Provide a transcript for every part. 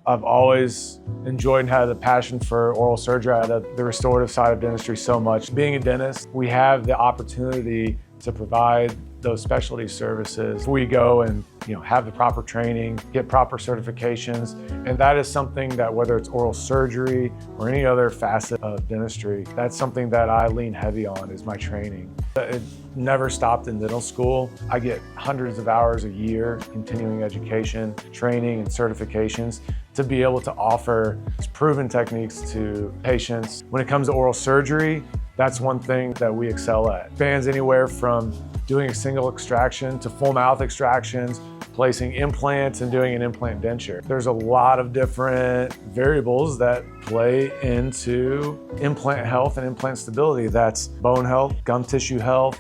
I've always enjoyed and had a passion for oral surgery. I love the restorative side of dentistry so much. Being a dentist, we have the opportunity to provide those specialty services. We go and have the proper training, get proper certifications, and that is something that whether it's oral surgery or any other facet of dentistry, that's something that I lean heavy on is my training. It never stopped in dental school. I get hundreds of hours a year continuing education, training, and certifications to be able to offer proven techniques to patients. When it comes to oral surgery, that's one thing that we excel at. Spans anywhere from doing a single extraction to full mouth extractions, placing implants and doing an implant denture. There's a lot of different variables that play into implant health and implant stability. That's bone health, gum tissue health,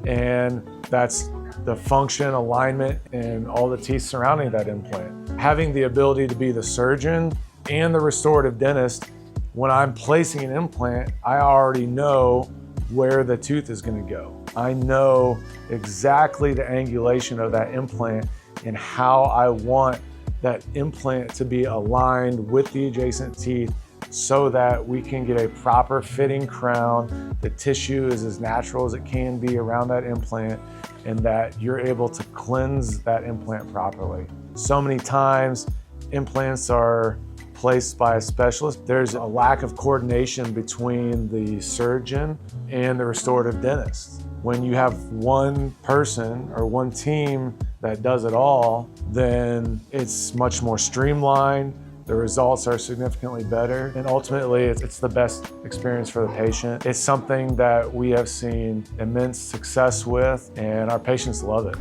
and that's the function, alignment, and all the teeth surrounding that implant. Having the ability to be the surgeon and the restorative dentist, when I'm placing an implant, I already know where the tooth is going to go. I know exactly the angulation of that implant and how I want that implant to be aligned with the adjacent teeth so that we can get a proper fitting crown. The tissue is as natural as it can be around that implant, and that you're able to cleanse that implant properly. So many times implants are placed by a specialist. There's a lack of coordination between the surgeon and the restorative dentist. When you have one person or one team that does it all, then it's much more streamlined. The results are significantly better, and ultimately it's the best experience for the patient. It's something that we have seen immense success with, and our patients love it.